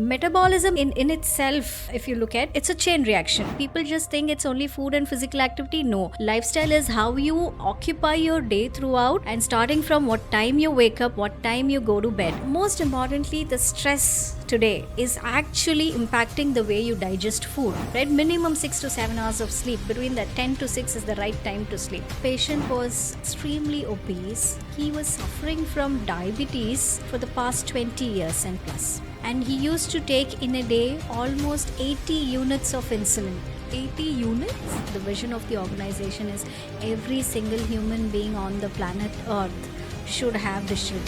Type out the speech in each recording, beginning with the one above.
Metabolism in itself, if you look at, it's a chain reaction. People just think it's only food and physical activity. No. Lifestyle is how you occupy your day throughout, and starting from what time you wake up, what time you go to bed. Most importantly, the stress today is actually impacting the way you digest food, right? Minimum 6 to 7 hours of sleep. Between that 10 to 6 is the right time to sleep. Patient was extremely obese. He was suffering from diabetes for the past 20 years and plus. And he used to take in a day almost 80 units of insulin. 80 units? The vision of the organization is every single human being on the planet Earth should have this sugar.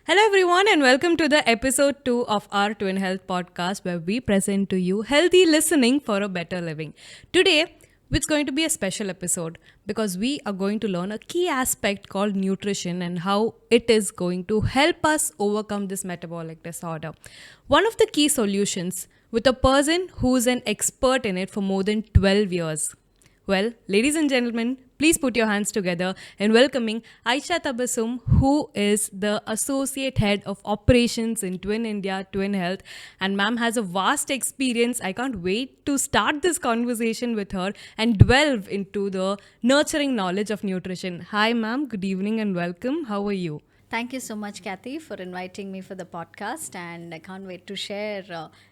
Hello everyone and welcome to the episode 2 of our Twin Health podcast, where we present to you healthy listening for a better living. Today, it's going to be a special episode because we are going to learn a key aspect called nutrition and how it is going to help us overcome this metabolic disorder. One of the key solutions with a person who's an expert in it for more than 12 years. Well, ladies and gentlemen, please put your hands together in welcoming Aisha Tabassum, who is the Associate Head of Operations in Twin India, Twin Health. And ma'am has a vast experience. I can't wait to start this conversation with her and delve into the nurturing knowledge of nutrition. Hi ma'am, good evening and welcome. How are you? Thank you so much, Kathy, for inviting me for the podcast, and I can't wait to share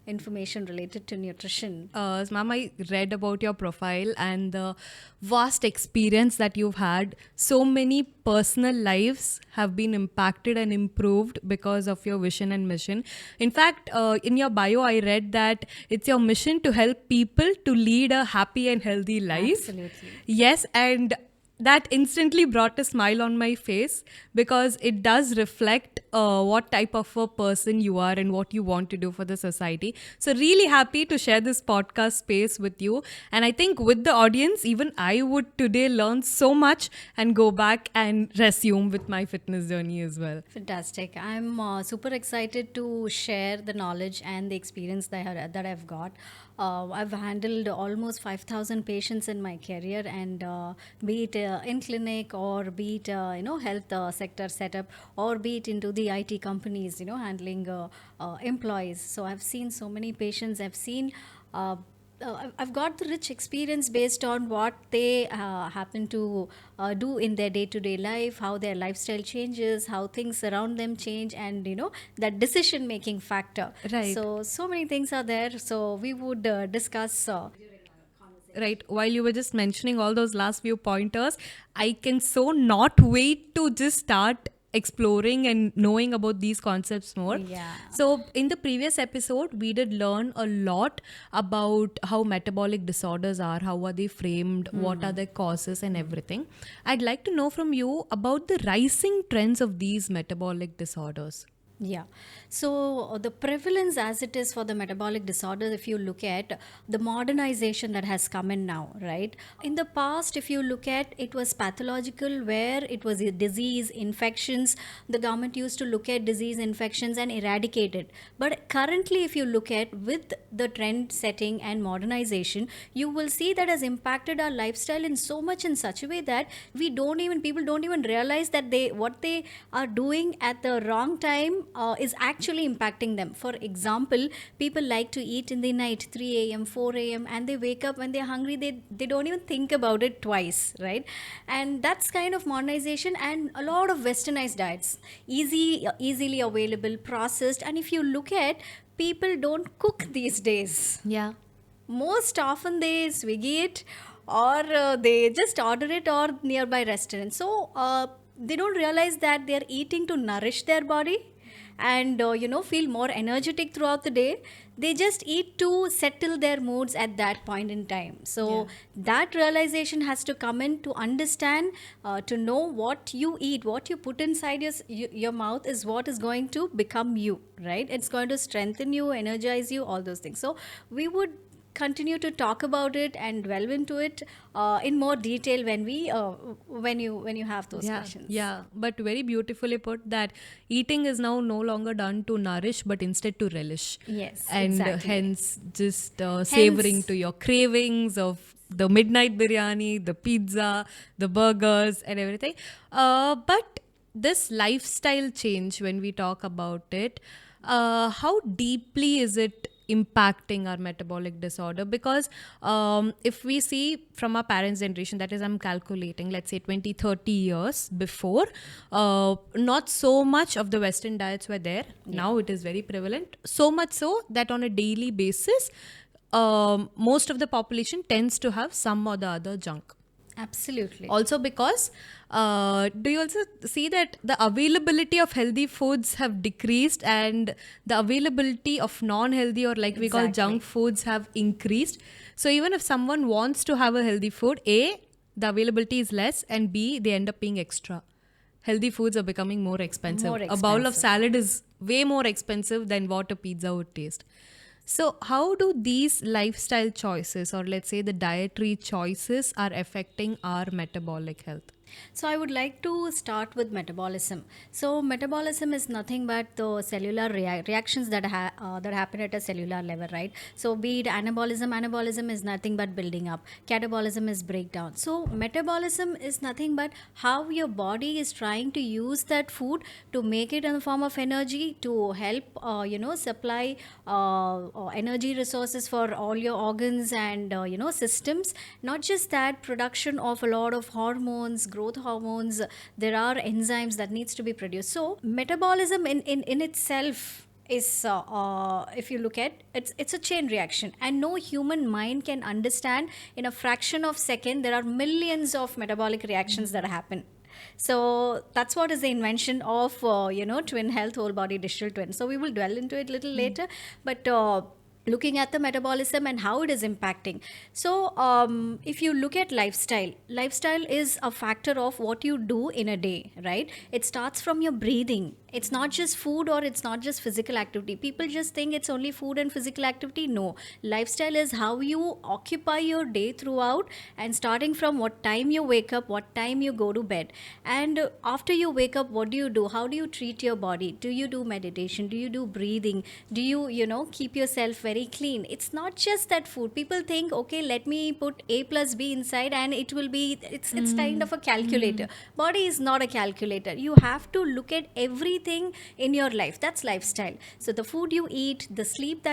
information related to nutrition. Ma'am, I read about your profile and the vast experience that you've had. So many personal lives have been impacted and improved because of your vision and mission. In fact, in your bio, I read that it's your mission to help people to lead a happy and healthy life. Absolutely. Yes, and that instantly brought a smile on my face because it does reflect what type of a person you are and what you want to do for the society. So really happy to share this podcast space with you. And I think with the audience, even I would today learn so much and go back and resume with my fitness journey as well. Fantastic. I'm super excited to share the knowledge and the experience that I've got. I've handled almost 5,000 patients in my career, and be it in clinic or be it health sector setup, or be it into the IT companies, handling employees. So I've seen so many patients. I've got the rich experience based on what they happen to do in their day-to-day life, how their lifestyle changes, how things around them change, and that decision-making factor. Right. So many things are there. So we would discuss. Right, while you were just mentioning all those last few pointers, I can so not wait to just start exploring and knowing about these concepts more. Yeah. So in the previous episode, we did learn a lot about how metabolic disorders are, how are they framed, what are their causes and everything. I'd like to know from you about the rising trends of these metabolic disorders. Yeah. So the prevalence as it is for the metabolic disorders, if you look at the modernization that has come in now, right? In the past, if you look at, it was pathological, where it was a disease, infections. The government used to look at disease, infections and eradicate it. But currently, if you look at with the trend setting and modernization, you will see that has impacted our lifestyle in so much in such a way that people don't even realize that what they are doing at the wrong time is actually impacting them. For example, people like to eat in the night, 3 a.m., 4 a.m., and they wake up when they're hungry. They don't even think about it twice, right? And that's kind of modernization, and a lot of westernized diets, easily available, processed. And if you look at, people don't cook these days. Yeah. Most often they Swiggy it, or they just order it, or nearby restaurant. So they don't realize that they're eating to nourish their body and feel more energetic throughout the day. They just eat to settle their moods at that point in time. So that realization has to come in, to understand, to know what you eat, what you put inside your mouth is what is going to become you, right? It's going to strengthen you, energize you, all those things. So we would continue to talk about it and delve into it in more detail when you have those questions. Yeah, but very beautifully put that eating is now no longer done to nourish but instead to relish. Yes, and exactly. Hence just savoring to your cravings of the midnight biryani, the pizza, the burgers and everything. But this lifestyle change, when we talk about it, how deeply is it impacting our metabolic disorder? Because if we see from our parents' generation, that is, I'm calculating, let's say 20, 30 years before, not so much of the Western diets were there. Now it is very prevalent. So much so that on a daily basis, most of the population tends to have some or the other junk. Absolutely. Also because do you also see that the availability of healthy foods have decreased and the availability of non-healthy, or like we call junk foods, have increased? So even if someone wants to have a healthy food, A, the availability is less, and B, they end up being extra. Healthy foods are becoming more expensive. More A bowl of expensive. salad is way more expensive than what a pizza would taste. So, how do these lifestyle choices, or let's say the dietary choices, are affecting our metabolic health? So I would like to start with metabolism. So metabolism is nothing but the cellular reactions that happen at a cellular level, right? So be it anabolism is nothing but building up. Catabolism is breakdown. So metabolism is nothing but how your body is trying to use that food to make it in the form of energy to help supply energy resources for all your organs and systems. Not just that, production of a lot of hormones, growth hormones. There are enzymes that needs to be produced. So metabolism in itself is if you look at it's a chain reaction, and no human mind can understand in a fraction of second there are millions of metabolic reactions that happen. So that's what is the invention of twin health, whole body digital twin. So we will dwell into it a little later, but looking at the metabolism and how it is impacting. So if you look at lifestyle is a factor of what you do in a day, right? It starts from your breathing. It's not just food or it's not just physical activity. People just think it's only food and physical activity. No, lifestyle is how you occupy your day throughout, and starting from what time you wake up, what time you go to bed, and after you wake up, what do? How do you treat your body? Do you do meditation? Do you do breathing? Do you keep yourself very clean? It's not just that food. People think, okay, let me put A plus B inside and it will be, it's kind of a calculator. Body is not a calculator. You have to look at everything in your life. That's lifestyle. So the food you eat, the sleep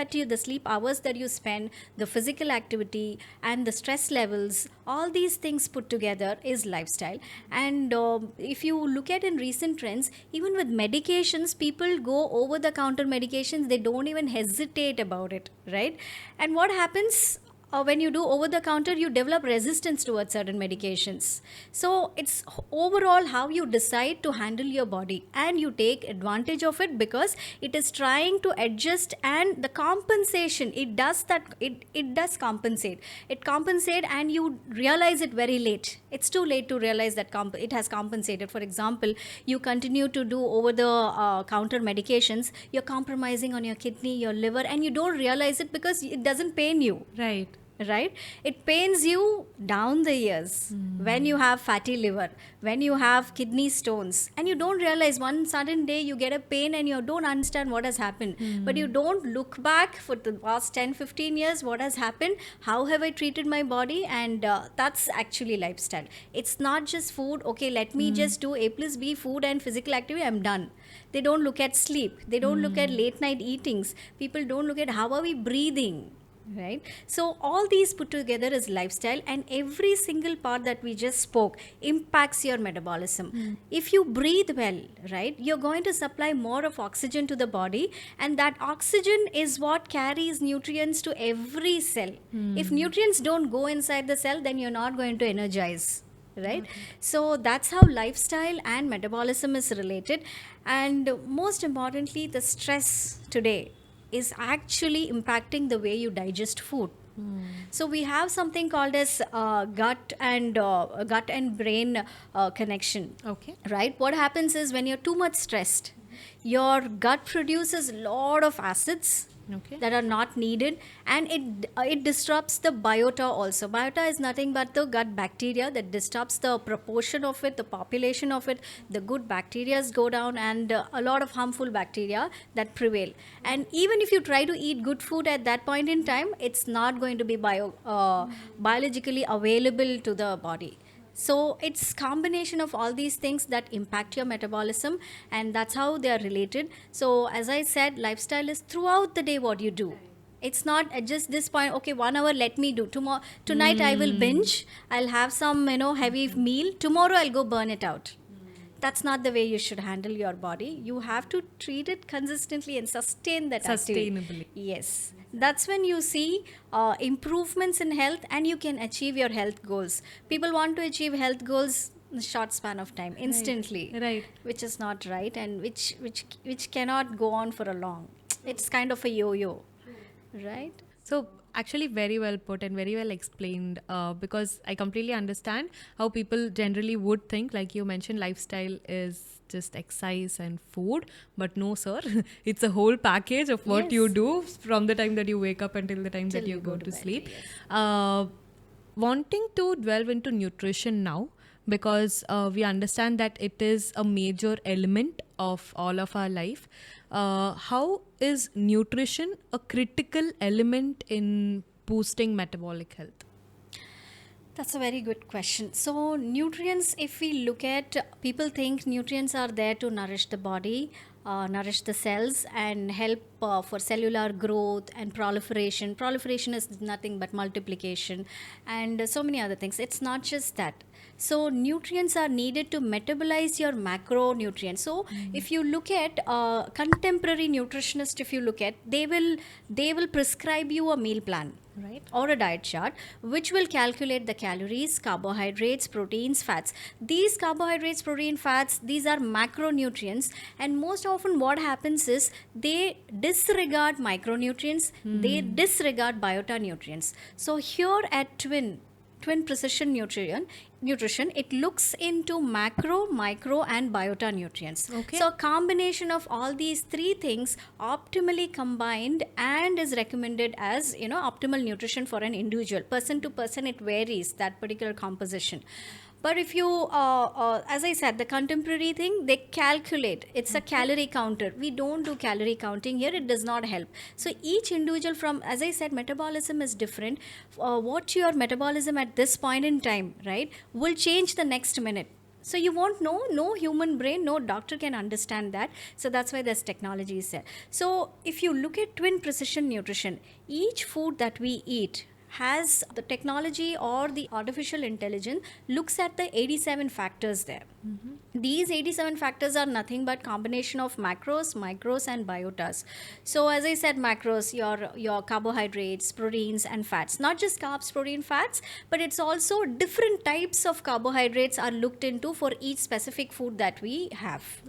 hours that you spend, the physical activity, and the stress levels, all these things put together is lifestyle. And if you look at in recent trends, even with medications, people go over the counter medications. They don't even hesitate about it, right? And what happens when you do over the counter, you develop resistance towards certain medications. So it's overall how you decide to handle your body, and you take advantage of it because it is trying to adjust, and the compensation it does that, it does compensate. It compensate and you realize it very late. It's too late to realize that it has compensated. For example, you continue to do over the counter medications, you're compromising on your kidney, your liver, and you don't realize it because it doesn't pain you, right? It pains you down the years when you have fatty liver, when you have kidney stones, and you don't realize. One sudden day you get a pain and you don't understand what has happened, but you don't look back for the past 10-15 years, what has happened, how have I treated my body. And that's actually lifestyle. It's not just food. Okay, let me just do A plus B, food and physical activity, I'm done. They don't look at sleep, they don't look at late night eatings, people don't look at how are we breathing, right? So all these put together is lifestyle, and every single part that we just spoke impacts your metabolism. If you breathe well, right, you're going to supply more of oxygen to the body, and that oxygen is what carries nutrients to every cell. If nutrients don't go inside the cell, then you're not going to energize, right? So that's how lifestyle and metabolism is related. And most importantly, the stress today is actually impacting the way you digest food. So we have something called as gut and brain connection. Okay. Right? What happens is when you're too much stressed, your gut produces a lot of acids that are not needed, and it disrupts the biota also. Biota is nothing but the gut bacteria that disrupts the proportion of it, the population of it. The good bacteria go down, and a lot of harmful bacteria that prevail. And even if you try to eat good food at that point in time, it's not going to be biologically available to the body. So it's combination of all these things that impact your metabolism, and that's how they are related. So as I said, lifestyle is throughout the day what you do. It's not at just this point, okay, 1 hour, let me do. Tomorrow, tonight I will binge, I'll have some, heavy meal. Tomorrow I'll go burn it out. That's not the way you should handle your body. You have to treat it consistently and sustain that activity. Sustainably. Yes. That's when you see improvements in health and you can achieve your health goals. People want to achieve health goals in a short span of time, instantly. Right. Which is not right, and which cannot go on for a long. It's kind of a yo-yo, right? So, actually, very well put and very well explained, because I completely understand how people generally would think, like you mentioned, lifestyle is just exercise and food. But no, sir, it's a whole package of what you Yes. do from the time that you wake up until the time Till that you you go go to to bed, sleep. yes. Wanting to delve into nutrition now, because we understand that it is a major element of all of our life. How is nutrition a critical element in boosting metabolic health? That's a very good question. So, nutrients, if we look at, people think nutrients are there to nourish the body, nourish the cells, and help for cellular growth and proliferation. Proliferation is nothing but multiplication, and so many other things. It's not just that. So, nutrients are needed to metabolize your macronutrients. So, if you look at contemporary nutritionists, if you look at, they will prescribe you a meal plan, right, or a diet chart, which will calculate the calories, carbohydrates, proteins, fats. These carbohydrates, protein, fats, these are macronutrients, and most often what happens is they disregard micronutrients, they disregard biota nutrients. So here at Twin Precision Nutrition, it looks into macro, micro, and biota nutrients. Okay. So a combination of all these three things optimally combined and is recommended as, optimal nutrition for an individual. Person to person it varies, that particular composition. But if you, as I said, the contemporary thing, they calculate. It's a calorie counter. We don't do calorie counting here. It does not help. So each individual from, as I said, metabolism is different. What your metabolism at this point in time, right, will change the next minute. So you won't know, no human brain, no doctor can understand that. So that's why this technology is there. So if you look at Twin Precision Nutrition, each food that we eat has the technology or the artificial intelligence looks at the 87 factors there. These 87 factors are nothing but combination of macros, micros, and biotas. So as I said, macros, your carbohydrates, proteins, and fats. Not just carbs, protein, fats, but it's also different types of carbohydrates are looked into for each specific food that we have,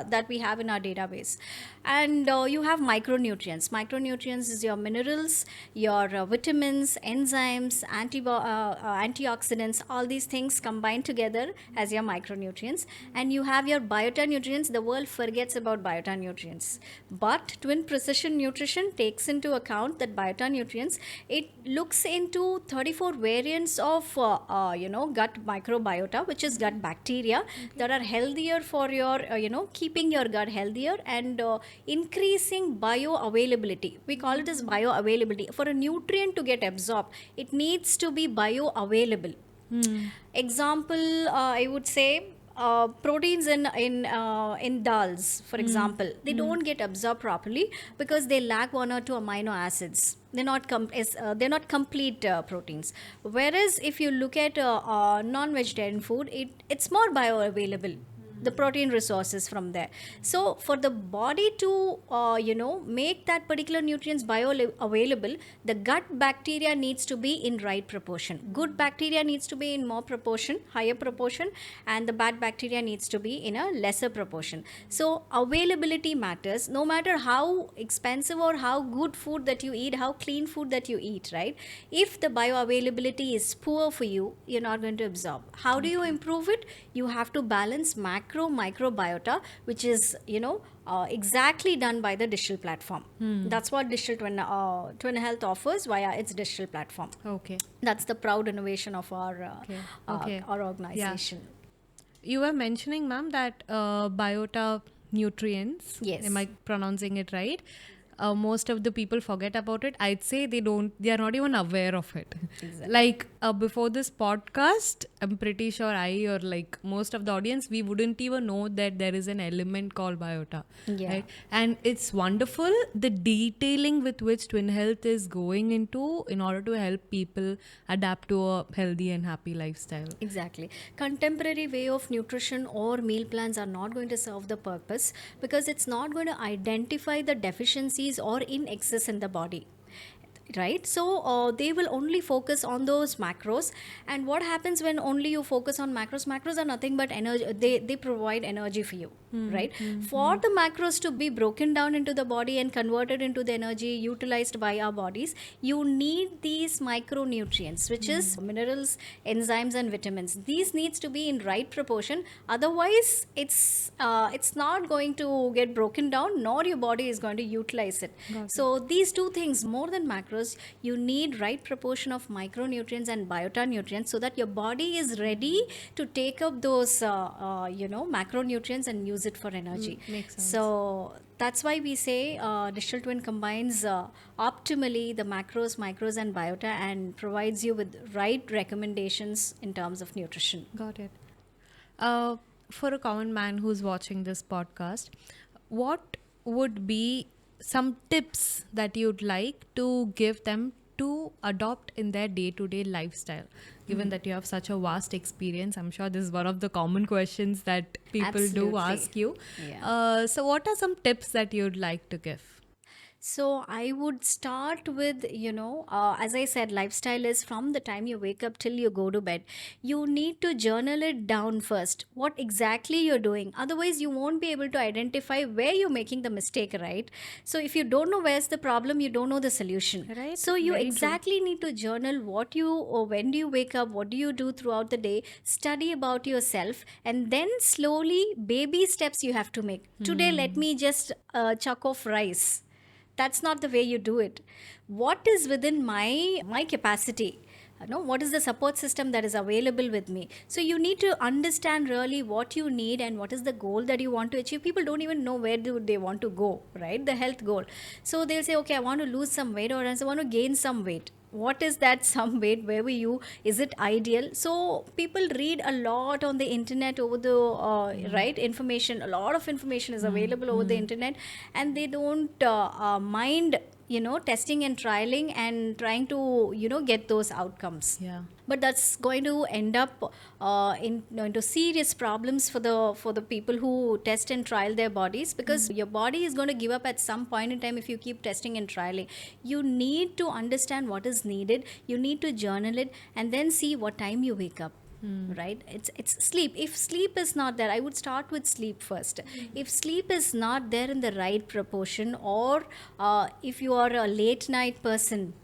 that we have in our database. And you have micronutrients. Micronutrients is your minerals, your vitamins, enzymes, antioxidants, all these things combined together as your micronutrients. And you have your biota nutrients. The world forgets about biota nutrients, but Twin Precision Nutrition takes into account that biota nutrients. It looks into 34 variants of gut microbiota, which is gut bacteria, that are healthier for your keeping your gut healthier and increasing bioavailability. We call it as bioavailability. For a nutrient to get absorbed, it needs to be bioavailable. Example, I would say, proteins in dals, for example, they don't get absorbed properly because they lack one or two amino acids. They're not complete proteins. Whereas if you look at non-vegetarian food, it's more bioavailable, the protein resources from there. So for the body to make that particular nutrients bioavailable, the gut bacteria needs to be in right proportion. Good bacteria needs to be in more proportion, higher proportion, and the bad bacteria needs to be in a lesser proportion. So availability matters, no matter how expensive or how good food that you eat, how clean food that you eat, right? If the bioavailability is poor for you, you're not going to absorb. How do you improve it? You have to balance macro microbiota, which is exactly done by the digital platform. That's what digital twin health offers via its digital platform. Okay. That's the proud innovation of our Okay. our organization. You were mentioning, ma'am, that biota nutrients. Yes. Am I pronouncing it right? most of the people forget about it. I'd say they are not even aware of it. Exactly. Like before this podcast, I'm pretty sure or like most of the audience, we wouldn't even know that there is an element called biota. Yeah. Right? And it's wonderful the detailing with which Twin Health is going into in order to help people adapt to a healthy and happy lifestyle. Exactly. Contemporary way of nutrition or meal plans are not going to serve the purpose because it's not going to identify the deficiencies or in excess in the body. Right, so they will only focus on those macros. And what happens when only you focus on macros are nothing but energy. They provide energy for you, right? For the macros to be broken down into the body and converted into the energy utilized by our bodies, you need these micronutrients, which is minerals, enzymes and vitamins. These needs to be in right proportion, otherwise it's not going to get broken down, nor your body is going to utilize it. So these two things, more than macros, you need right proportion of micronutrients and biota nutrients so that your body is ready to take up those macronutrients and use it for energy. Makes sense. So that's why we say digital twin combines optimally the macros, micros and biota and provides you with right recommendations in terms of nutrition. Got it. For a common man who's watching this podcast, what would be some tips that you'd like to give them to adopt in their day-to-day lifestyle? Given that you have such a vast experience, I'm sure this is one of the common questions that people do Absolutely. ask you. Yeah. So what are some tips that you'd like to give? So I would start with, as I said, lifestyle is from the time you wake up till you go to bed. You need to journal it down first, what exactly you're doing. Otherwise, you won't be able to identify where you're making the mistake, right? So if you don't know where's the problem, you don't know the solution. Right. So you Very true. exactly need to journal what you, or when do you wake up, what do you do throughout the day, study about yourself, and then slowly, baby steps you have to make. Today, let me just chuck off rice. That's not the way you do it. What is within my capacity? What is the support system that is available with me? So you need to understand really what you need and what is the goal that you want to achieve. People don't even know where do they want to go, right? The health goal. So they'll say, okay, I want to lose some weight, or I want to gain some weight. What is that some weight? Where were you? Is it ideal? So people read a lot on the internet over the right information. A lot of information is available over the internet, and they don't mind testing and trialing and trying to get those outcomes. Yeah. But that's going to end up into serious problems for the people who test and trial their bodies, because your body is going to give up at some point in time if you keep testing and trialing. You need to understand what is needed. You need to journal it and then see what time you wake up. Right, it's sleep. If sleep is not there, I would start with sleep first. If sleep is not there in the right proportion, or if you are a late night person,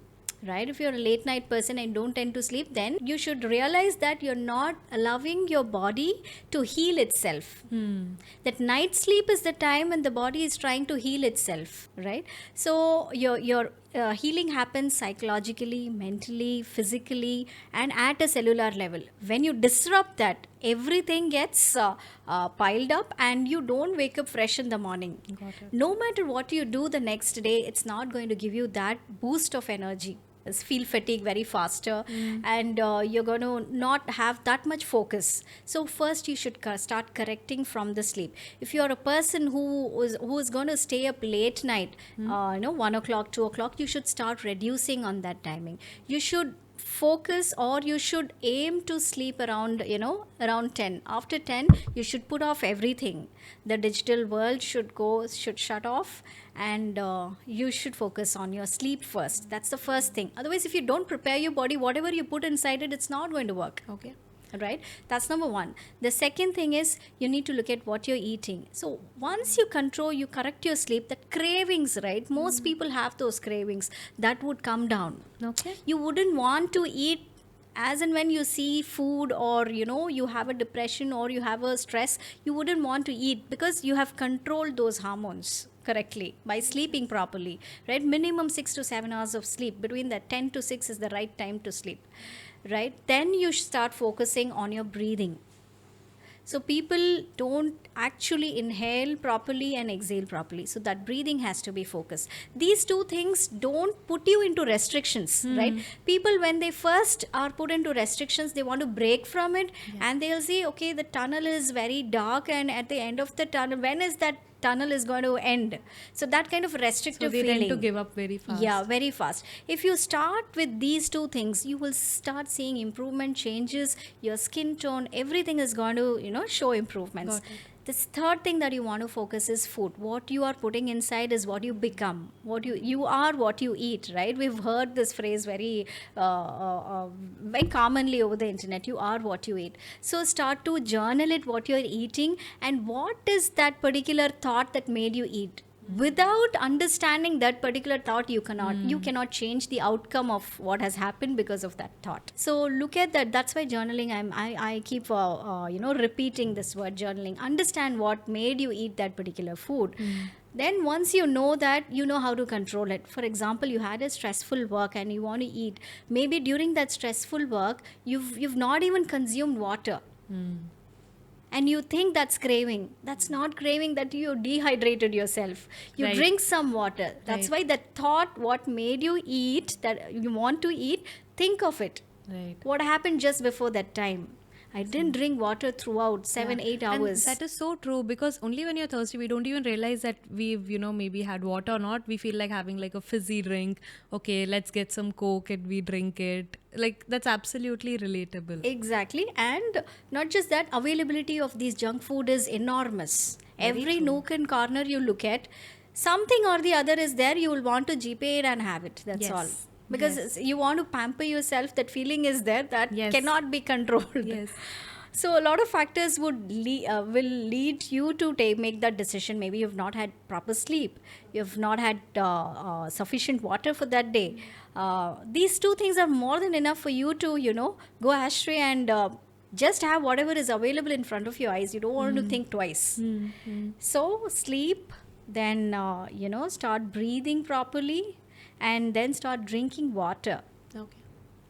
right, if you're a late night person and don't tend to sleep, then you should realize that you're not allowing your body to heal itself. That night sleep is the time when the body is trying to heal itself, right? So your healing happens psychologically, mentally, physically, and at a cellular level. When you disrupt that, everything gets piled up and you don't wake up fresh in the morning. No matter what you do the next day, it's not going to give you that boost of energy. Feel fatigue very faster, and you're going to not have that much focus. So first you should start correcting from the sleep. If you're a person who is going to stay up late night, 1 o'clock, 2 o'clock, you should start reducing on that timing. You should focus, or you should aim to sleep around 10. After 10 you should put off everything. The digital world should shut off, and you should focus on your sleep first. That's the first thing. Otherwise, if you don't prepare your body, whatever you put inside it, it's not going to work. Okay. Right, that's number one. The second thing is you need to look at what you're eating. So once you correct your sleep, the cravings, right, most people have those cravings, that would come down. Okay. You wouldn't want to eat as and when you see food, or you have a depression or you have a stress. You wouldn't want to eat because you have controlled those hormones correctly by sleeping properly, right? Minimum 6 to 7 hours of sleep. Between that 10 to 6 is the right time to sleep, right? Then you start focusing on your breathing. So people don't actually inhale properly and exhale properly. So that breathing has to be focused. These two things don't put you into restrictions, right? People, when they first are put into restrictions, they want to break from it, and they'll say, okay, the tunnel is very dark, and at the end of the tunnel, when is that tunnel is going to end? So that kind of So restrictive they tend to feeling. give up very fast. Yeah, very fast. If you start with these two things, you will start seeing improvement, changes, your skin tone, everything is going to, show improvements. Got it. This third thing that you want to focus is food. What you are putting inside is what you become. What you are, what you eat, right? We've heard this phrase very commonly over the internet. You are what you eat. So start to journal it, what you're eating, and what is that particular thought that made you eat. Without understanding that particular thought, you cannot change the outcome of what has happened because of that thought. So look at that. That's why journaling, I keep repeating this word, journaling. Understand what made you eat that particular food. Then once you know that, you know how to control it. For example, you had a stressful work and you want to eat. Maybe during that stressful work, you've not even consumed water, and you think that's craving. That's not craving, that you dehydrated yourself. You Right. drink some water. That's Right. why that thought, what made you eat, that you want to eat, think of it. Right. What happened just before that time? I didn't drink water throughout 7-8 And hours. that is so true, because only when you're thirsty, we don't even realize that we've, maybe had water or not. We feel like having like a fizzy drink. Okay, let's get some Coke and we drink it. Like, that's absolutely relatable. Exactly. And not just that, availability of these junk food is enormous. Every nook and corner you look at, something or the other is there. You will want to GPay it and have it. That's Yes. all. Because you want to pamper yourself. That feeling is there, that Yes. cannot be controlled. Yes. So a lot of factors will lead you to make that decision. Maybe you've not had proper sleep, you've not had sufficient water for that day. These two things are more than enough for you to go astray and just have whatever is available in front of your eyes. You don't want to think twice. So sleep, then start breathing properly, and then start drinking water, Okay.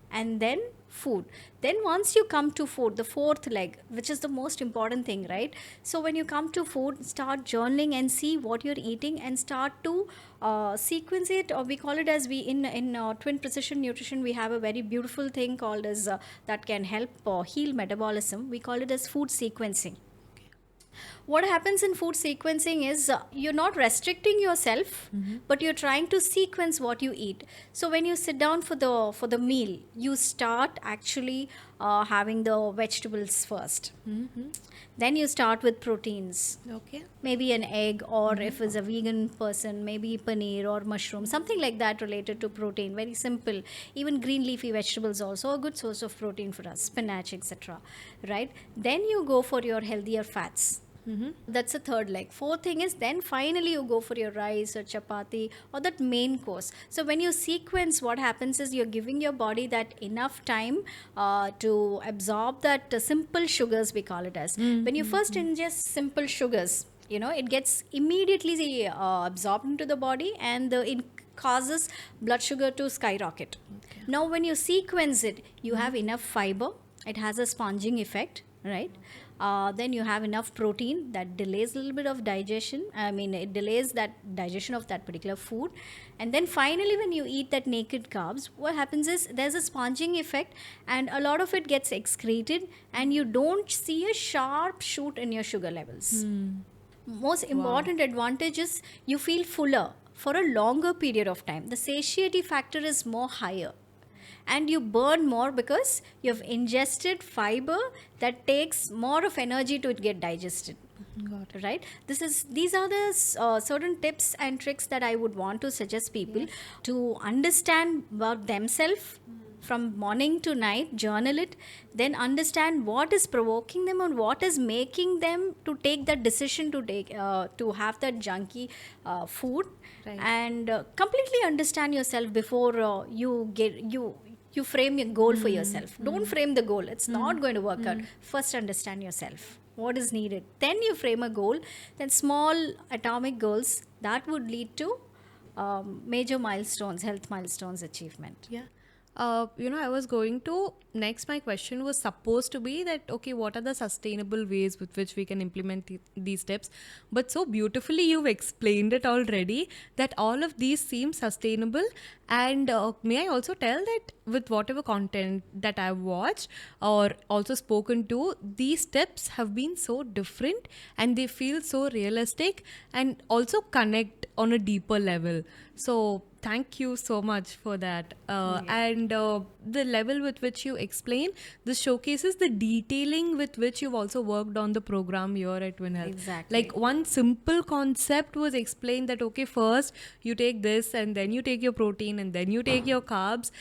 and then food. Then once you come to food, the fourth leg, which is the most important thing, right? So when you come to food, start journaling and see what you're eating, and start to sequence it, or we call it as, we in Twin Precision Nutrition, we have a very beautiful thing called as that can help heal metabolism. We call it as food sequencing. What happens in food sequencing is, you're not restricting yourself, but you're trying to sequence what you eat. So when you sit down for the meal, you start actually having the vegetables first. Then you start with proteins, Okay. maybe an egg, or if it's a vegan person, maybe paneer or mushroom, something like that related to protein. Very simple. Even green leafy vegetables also a good source of protein for us, spinach, etc. Right? Then you go for your healthier fats. That's the third leg. Fourth thing is, then finally you go for your rice or chapati or that main course. So when you sequence, what happens is, you're giving your body that enough time to absorb that simple sugars, we call it as. When you first ingest simple sugars, it gets immediately absorbed into the body, and it causes blood sugar to skyrocket. Now when you sequence it, you have enough fiber. It has a sponging effect, right? Then you have enough protein that delays a little bit of digestion. It delays that digestion of that particular food. And then finally, when you eat that naked carbs, what happens is, there's a sponging effect, and a lot of it gets excreted, and you don't see a sharp shoot in your sugar levels. Most important advantage is, you feel fuller for a longer period of time. The satiety factor is more higher, and you burn more because you've ingested fiber that takes more of energy to get digested. Got it. Right? These are the certain tips and tricks that I would want to suggest people to understand about themselves. From morning to night, journal it, then understand what is provoking them and what is making them to take that decision to have that junky food. Right. And completely understand yourself before you frame your goal for yourself. Don't frame the goal, it's not going to work out. First understand yourself, what is needed, then you frame a goal. Then small atomic goals that would lead to major milestones, health milestones achievement. Yeah. I was going to next. My question was supposed to be that okay, what are the sustainable ways with which we can implement these steps? But so beautifully you've explained it already that all of these seem sustainable. And may I also tell that with whatever content that I've watched or also spoken to, these steps have been so different and they feel so realistic and also connect on a deeper level. So thank you so much for that. And the level with which you explain, this showcases the detailing with which you've also worked on the program here at Twin Health. Exactly. Like one simple concept was explained that okay, first you take this and then you take your protein and then you take your carbs.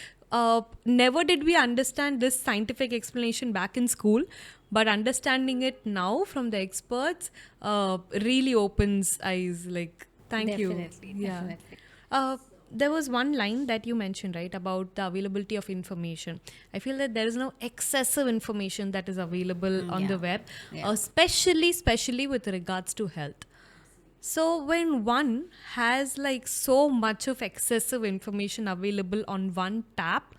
Never did we understand this scientific explanation back in school, but understanding it now from the experts really opens eyes. Like, thank you. Definitely, Yeah. definitely. Uh, there was one line that you mentioned, right, about the availability of information. I feel that there is no excessive information that is available on Yeah, the web, yeah. especially with regards to health. So when one has like so much of excessive information available on one tap,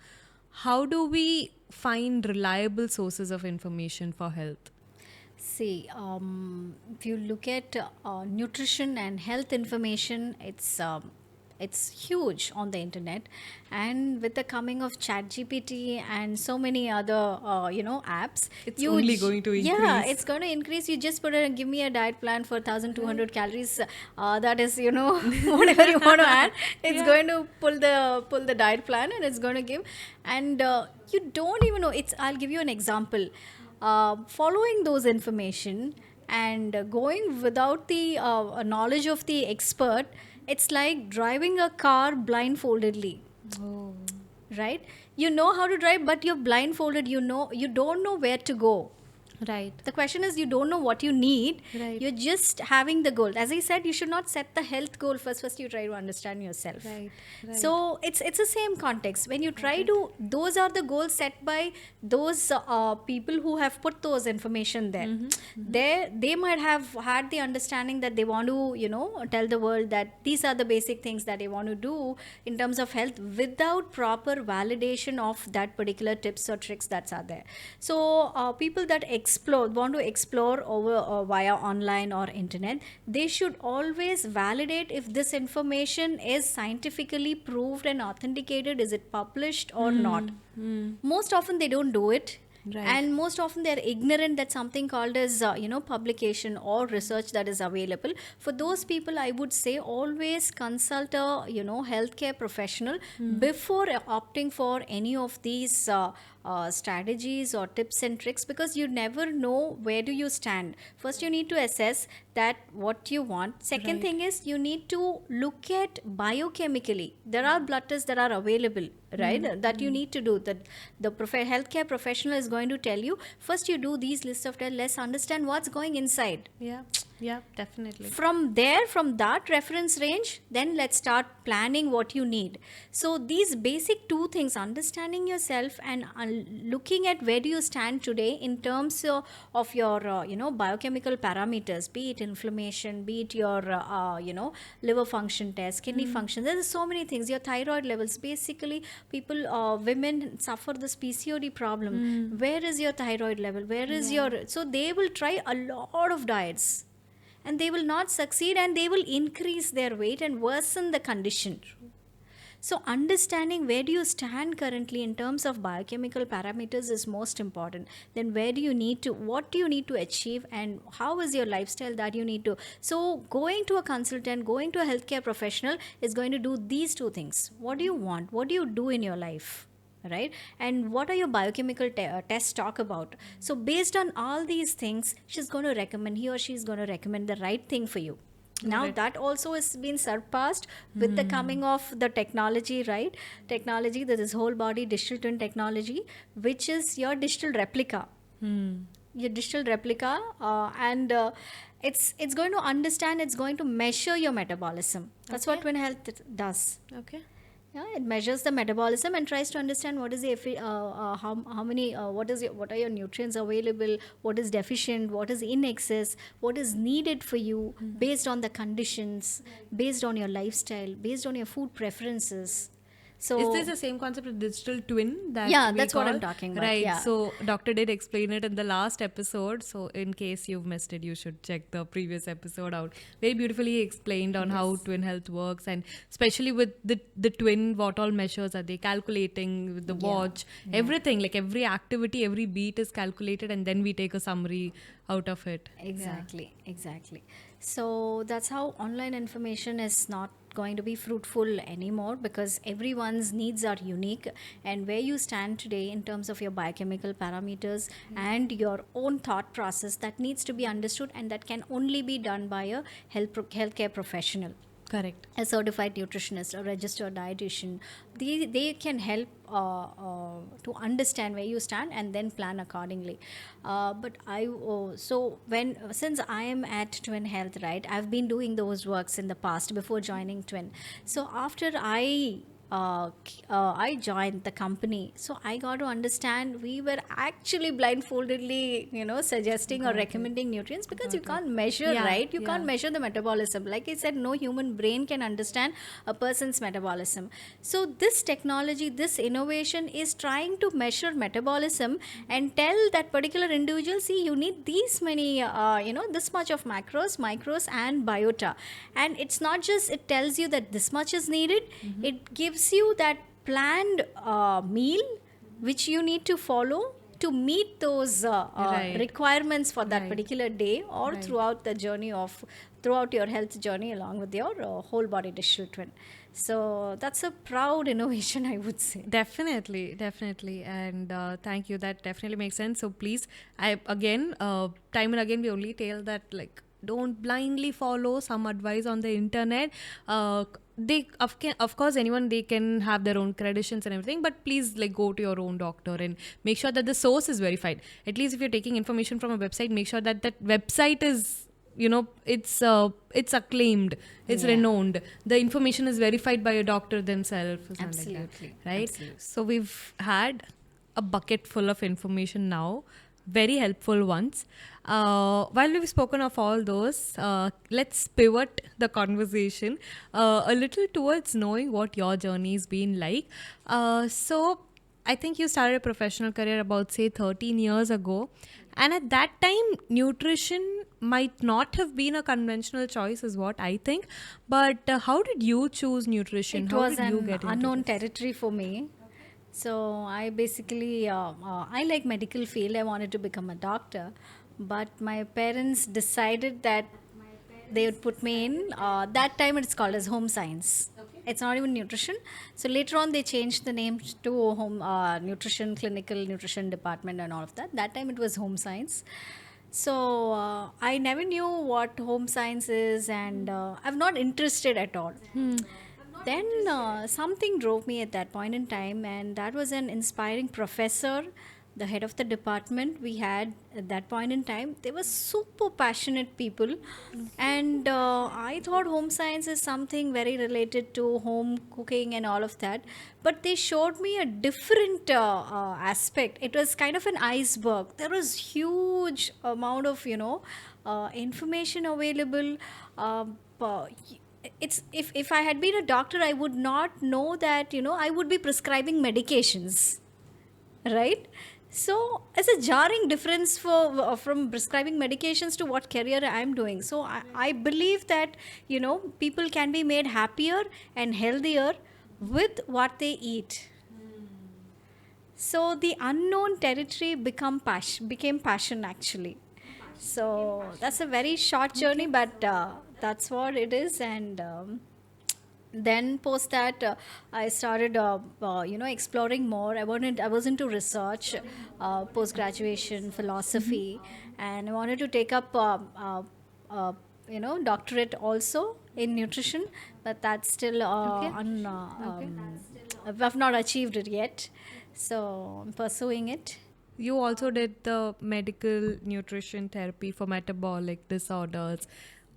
how do we find reliable sources of information for health? See, if you look at nutrition and health information, it's huge on the internet, and with the coming of ChatGPT and so many other apps, It's only going to yeah, increase. it's going to increase. You just give me a diet plan for 1,200 calories. That is whatever you want to add, it's Yeah. going to pull the diet plan, and it's going to give, and you don't even know. It's I'll give you an example. Following those information and going without the knowledge of the expert, it's like driving a car blindfoldedly, Oh, right? You know how to drive, but you're blindfolded. You don't know where to go. right, The question is, you don't know what you need. right, You're just having the goal. As I said, you should not set the health goal first. First, you try to understand yourself. right, right. So it's the same context. When you try to, those are the goals set by those people who have put those information there. They might have had the understanding that they want to tell the world that these are the basic things that they want to do in terms of health without proper validation of that particular tips or tricks that's are there. So people that want to explore over via online or internet, they should always validate if this information is scientifically proved and authenticated. Is it published or not? Most often they don't do it, Right. and most often they're ignorant that something called as publication or research that is available. For those people, I would say always consult a healthcare professional before opting for any of these strategies or tips and tricks, because you never know where do you stand. First, you need to assess that what you want. Second Right. thing is, you need to look at biochemically. There are blood tests that are available, right, that you need to do. That the healthcare professional is going to tell you. First, you do these list of tests. Let's understand what's going inside. Yeah, yeah, definitely. From there, from that reference range, then let's start planning what you need. So these basic two things, understanding yourself and looking at where do you stand today in terms of your biochemical parameters, be it inflammation, be it your liver function test, kidney function. There's so many things, your thyroid levels. Basically, people, women suffer this PCOD problem. Where is your thyroid level? Where is your, so they will try a lot of diets and they will not succeed, and they will increase their weight and worsen the condition. So understanding where do you stand currently in terms of biochemical parameters is most important. Then where do you need to, what do you need to achieve, and how is your lifestyle that you need to. So going to a consultant, going to a healthcare professional is going to do these two things. What do you want? What do you do in your life? Right, and what are your biochemical tests talk about? So based on all these things, she's going to recommend, he or she is going to recommend the right thing for you. Now Right. that also has been surpassed with the coming of the technology, right? Technology, there is whole body digital twin technology, which is your digital replica. Your digital replica, and it's going to understand, it's going to measure your metabolism. That's what Okay. twin health does. Okay. Yeah, it measures the metabolism and tries to understand what is the how many what are your nutrients available, what is deficient, what is in excess, what is needed for you based on the conditions, based on your lifestyle, based on your food preferences. So is this the same concept of digital twin that yeah, we that's what call? I'm talking about. Right. Yeah. So doctor did explain it in the last episode. So in case you've missed it, you should check the previous episode out. Very beautifully explained on how Yes. twin health works, and especially with the twin, what all measures are they calculating with the Yeah. watch, Yeah. everything, like every activity, every beat is calculated, and then we take a summary out of it. Yeah. Exactly, exactly. So that's how online information is not going to be fruitful anymore, because everyone's needs are unique, and where you stand today in terms of your biochemical parameters and your own thought process, that needs to be understood, and that can only be done by a healthcare professional, Correct. a certified nutritionist, a registered dietitian. They can help to understand where you stand and then plan accordingly. But I so when since I am at Twin Health, right, I've been doing those works in the past before joining Twin. So after I joined the company, so I got to understand we were actually blindfoldedly, suggesting or Got it. recommending nutrients, because you Got it. can't measure, Yeah, right? You can't yeah. measure the metabolism. Like I said, no human brain can understand a person's metabolism. So this technology, this innovation is trying to measure metabolism and tell that particular individual, see, you need these many, this much of macros, micros, and biota. And it's not just it tells you that this much is needed, it gives you that planned meal which you need to follow to meet those Right. requirements for that Right. particular day, or Right. throughout your health journey along with your whole body digital twin. So that's a proud innovation, I would say. Definitely, definitely, and thank you. That definitely makes sense. So please, time and again, we only tell that, like, don't blindly follow some advice on the internet. Of course, anyone, they can have their own credentials and everything, but please, like, go to your own doctor and make sure that the source is verified. At least if you're taking information from a website, make sure that that website is, it's acclaimed, it's Yeah. renowned, the information is verified by a doctor themselves or something like Absolutely. that, right? Absolutely. So we've had a bucket full of information now, very helpful ones. While we've spoken of all those, let's pivot the conversation a little towards knowing what your journey's been like. So I think you started a professional career about, say, 13 years ago. And at that time, nutrition might not have been a conventional choice, is what I think. But how did you choose nutrition? It How was did you an get into unknown this? territory for me. So I basically, I like medical field. I wanted to become a doctor, but my parents decided that they would put me in. That time it's called as home science. It's not even nutrition. So later on they changed the name to home nutrition, clinical nutrition department, and all of that. That time it was home science. So I never knew what home science is, and I'm not interested at all. Then something drove me at that point in time, and that was an inspiring professor, the head of the department we had at that point in time. They were super passionate people, and I thought home science is something very related to home cooking and all of that. But they showed me a different aspect. It was kind of an iceberg. There was huge amount of information available. Uh, it's if I had been a doctor, I would not know that I would be prescribing medications, right? So it's a jarring difference from prescribing medications to what career I'm doing. So I believe that people can be made happier and healthier with what they eat. So the unknown territory became passion, actually. So that's a very short journey, but that's what it is. And then post that, I started exploring more. I was into research, post graduation philosophy, and I wanted to take up uh, doctorate also in nutrition, but that's still Okay. Okay. I've not achieved it yet, so I'm pursuing it. You also did the medical nutrition therapy for metabolic disorders.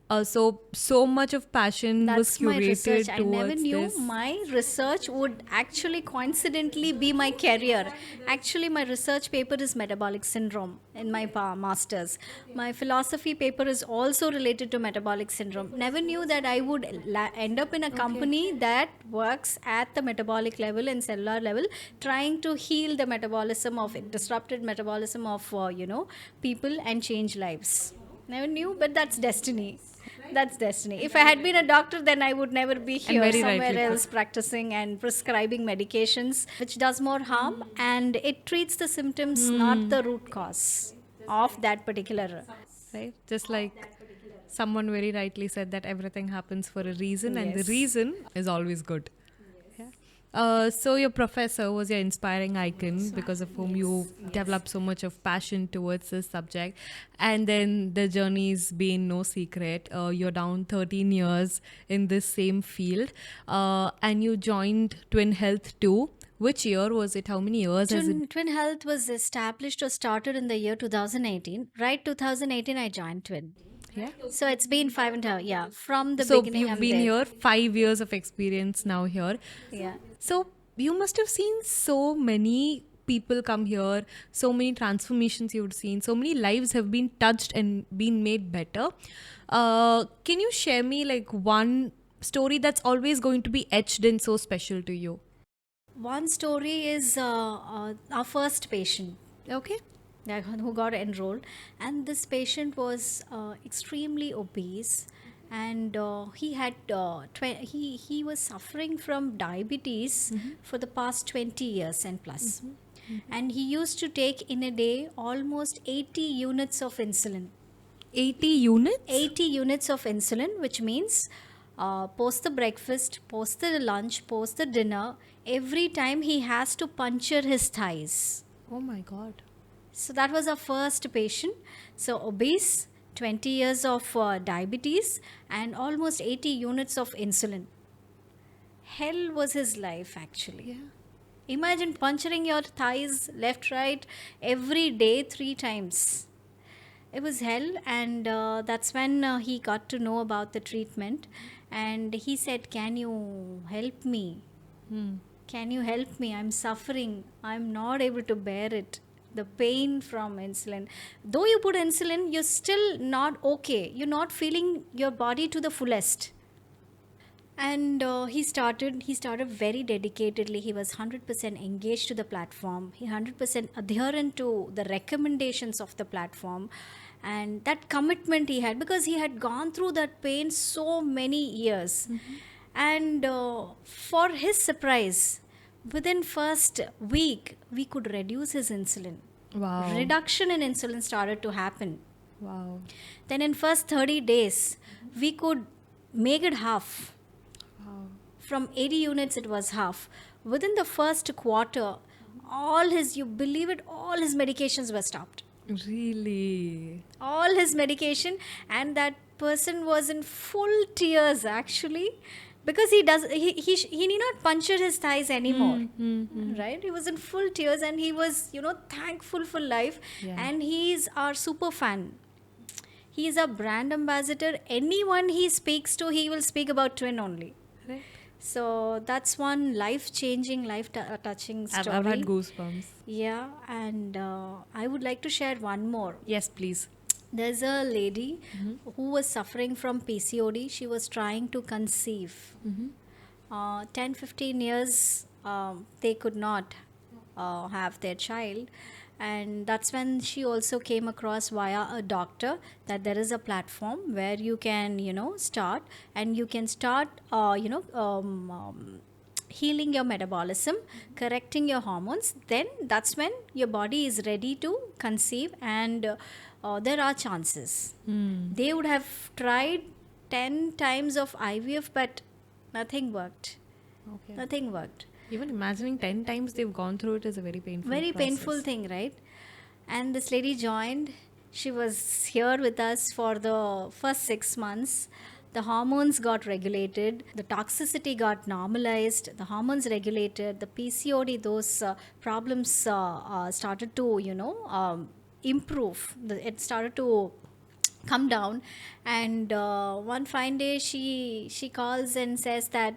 So much of passion was That's my research. curated I never towards knew this. my research would actually coincidentally be my career. Actually, my research paper is metabolic syndrome in my master's. My philosophy paper is also related to metabolic syndrome. Never knew that I would end up in a company that works at the metabolic level and cellular level, trying to heal the metabolism of disrupted metabolism of people and change lives. Never knew, but that's destiny. That's destiny. If I had been a doctor, then I would never be And here, very somewhere rightly put. else, practicing and prescribing medications, which does more harm and it treats the symptoms, not the root cause of that particular. Right? Just like someone very rightly said that everything happens for a reason, and the Yes. reason is always good. Yeah. So your professor was your inspiring icon because of whom you developed so much of passion towards this subject, and then the journey's been no secret. You're down 13 years in this same field, and you joined Twin Health too. Which year was it? How many years has it? Twin Health was established or started in the year 2018. Right, 2018, I joined Twin. Yeah. So it's been 5.5, yeah. From the So beginning, you've I'm been there. here 5 years of experience now here. Yeah. So you must have seen so many people come here, so many transformations you've seen, so many lives have been touched and been made better. Can you share me like one story that's always going to be etched and so special to you? One story is our first patient. Okay. Who got enrolled, and this patient was extremely obese, and he was suffering from diabetes for the past 20 years and plus. And he used to take in a day almost 80 units of insulin. 80 units? 80 units of insulin, which means post the breakfast, post the lunch, post the dinner, every time he has to puncture his thighs. Oh my god. So that was our first patient. So obese, 20 years of diabetes, and almost 80 units of insulin. Hell was his life actually. Yeah. Imagine puncturing your thighs left, right, every day, 3 times. It was hell, and that's when he got to know about the treatment. And he said, "Can you help me? Can you help me? I'm suffering. I'm not able to bear it. The pain from insulin. Though you put insulin, you're still not okay. You're not feeling your body to the fullest." And he started very dedicatedly. He was 100% engaged to the platform. He 100% adherent to the recommendations of the platform, and that commitment he had, because he had gone through that pain so many years. And for his surprise, within first week we could reduce his insulin. Wow. Reduction in insulin started to happen. Wow. Then in first 30 days we could make it half. Wow. From 80 units it was half. Within the first quarter, all his, you believe it, all his medications were stopped. Really? All his medication, and that person was in full tears actually, because he need not puncture his thighs anymore. Right, he was in full tears, and he was thankful for life. Yeah. And he's our super fan. He is a brand ambassador. Anyone he speaks to, he will speak about Twin only. Right. So that's one life-changing, life-touching story. I've had goosebumps. Yeah, and I would like to share one more. Yes, please. There's a lady who was suffering from PCOD. She was trying to conceive. 10, 15 years, they could not have their child. And that's when she also came across via a doctor that there is a platform where you can, start, and you can start, healing your metabolism, correcting your hormones. Then that's when your body is ready to conceive, and there are chances. They would have tried 10 times of IVF, but nothing worked. Okay. Nothing worked. Even imagining 10 times they've gone through it is a very painful Very process. painful thing, right? And this lady joined. She was here with us for the first 6 months. The hormones got regulated, the toxicity got normalized, the hormones regulated, the PCOD, those problems started to, improve. It started to come down. And one fine day she calls and says that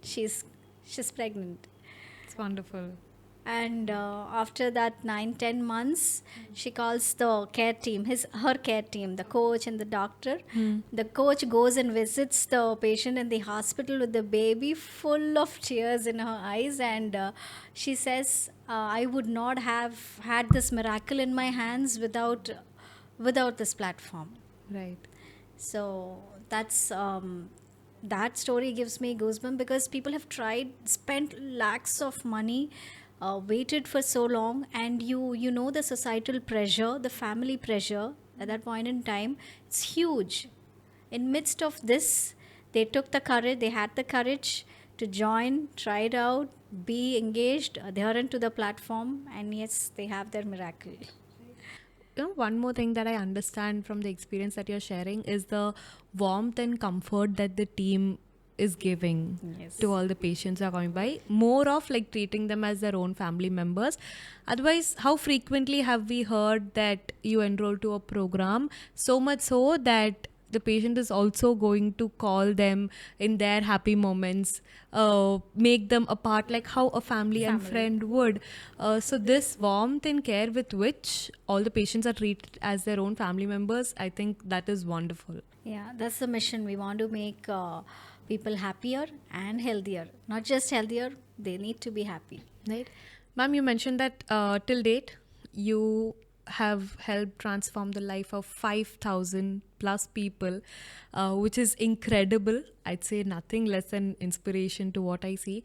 she's she's pregnant. It's wonderful. And after that 9-10 months, she calls the care team, her care team, the coach and the doctor. The coach goes and visits the patient in the hospital with the baby full of tears in her eyes, and she says, I would not have had this miracle in my hands without this platform. Right. So that story gives me goosebumps, because people have tried, spent lakhs of money, waited for so long, and you know the societal pressure, the family pressure at that point in time, it's huge. In midst of this, they took the courage, they had the courage to join, try it out, be engaged, adherent to the platform, and yes, they have their miracle. One more thing that I understand from the experience that you're sharing is the warmth and comfort that the team is giving Yes. to all the patients who are coming by, more of like treating them as their own family members. Otherwise, how frequently have we heard that you enroll to a program so much so that the patient is also going to call them in their happy moments, make them a part like how a family and Family. friend would. So this warmth and care with which all the patients are treated as their own family members, I think that is wonderful. Yeah, that's the mission. We want to make people happier and healthier. Not just healthier, they need to be happy. Right. Ma'am, you mentioned that till date, you have helped transform the life of 5,000 plus people, which is incredible. I'd say nothing less than inspiration to what I see.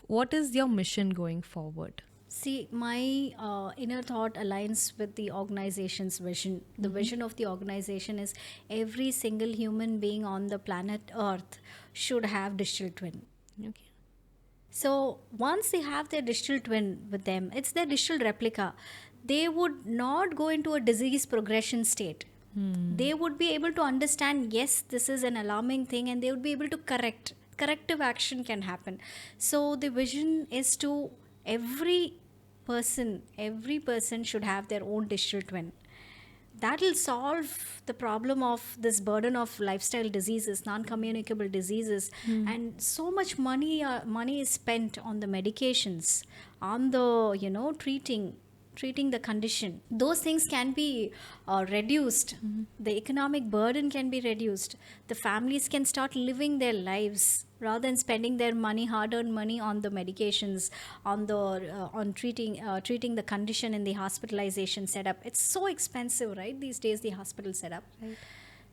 What is your mission going forward? See, my inner thought aligns with the organization's vision. The vision of the organization is every single human being on the planet Earth should have digital twin. Okay. So once they have their digital twin with them, it's their digital replica. They would not go into a disease progression state. They would be able to understand, yes, this is an alarming thing, and they would be able to correct. Corrective action can happen. So the vision is to every person should have their own digital twin. That will solve the problem of this burden of lifestyle diseases, non-communicable diseases, and so much money is spent on the medications, on the treating the condition. Those things can be reduced. The economic burden can be reduced. The families can start living their lives rather than spending their money, hard-earned money, on the medications, on treating the condition in the hospitalization setup. It's so expensive, right? These days, the hospital setup. Right.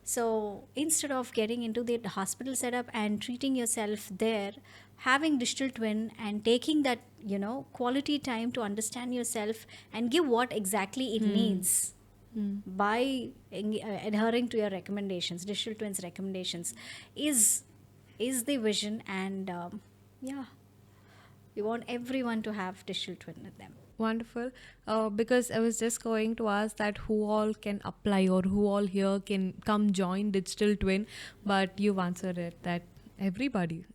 So instead of getting into the hospital setup and treating yourself there, having digital twin and taking that quality time to understand yourself and give what exactly it needs by adhering to your recommendations, digital twins recommendations, is the vision. And yeah, we want everyone to have digital twin with them. Wonderful. Because I was just going to ask that who all can apply or who all here can come join Digital Twin, but you've answered it that everybody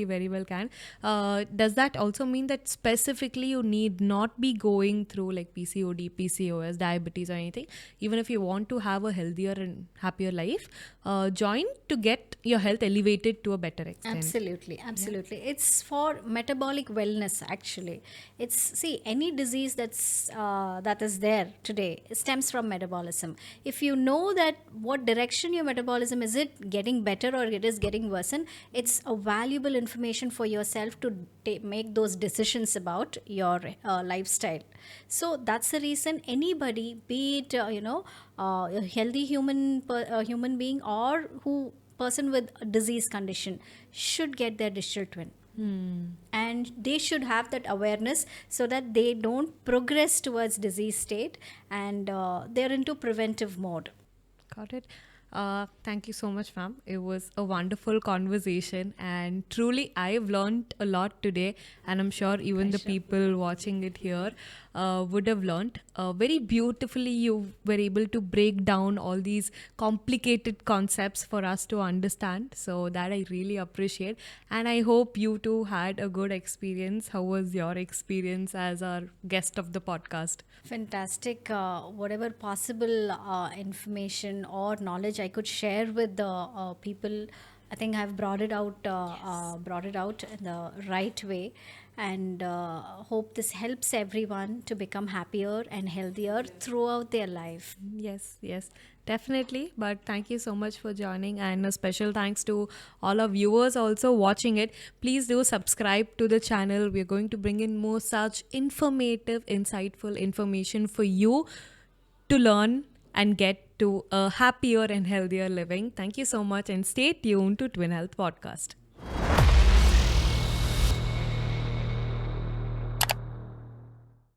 very well can. Does that also mean that specifically you need not be going through like PCOD, PCOS, diabetes or anything? Even if you want to have a healthier and happier life, join to get your health elevated to a better extent. Absolutely. It's for metabolic wellness, actually. See, any disease that is there today stems from metabolism. If you know that what direction your metabolism is, it getting better or it is getting worsen, it's a valuable information for yourself to make those decisions about your lifestyle. So that's the reason anybody, be it a healthy human being, or who person with a disease condition, should get their digital twin. And they should have that awareness so that they don't progress towards disease state, and they're into preventive mode. Got it. Thank you so much, ma'am. It was a wonderful conversation, and truly, I've learned a lot today, and I'm sure even the people watching it here. would have learned. Very beautifully, you were able to break down all these complicated concepts for us to understand. So, that I really appreciate. And I hope you too had a good experience. How was your experience as our guest of the podcast? Fantastic. Whatever possible information or knowledge I could share with the people, I think I've brought it out in the right way, and hope this helps everyone to become happier and healthier throughout their life. Yes, yes, definitely. But thank you so much for joining, and a special thanks to all our viewers also watching it. Please do subscribe to the channel. We're going to bring in more such informative, insightful information for you to learn and get to a happier and healthier living. Thank you so much, and stay tuned to Twin Health Podcast.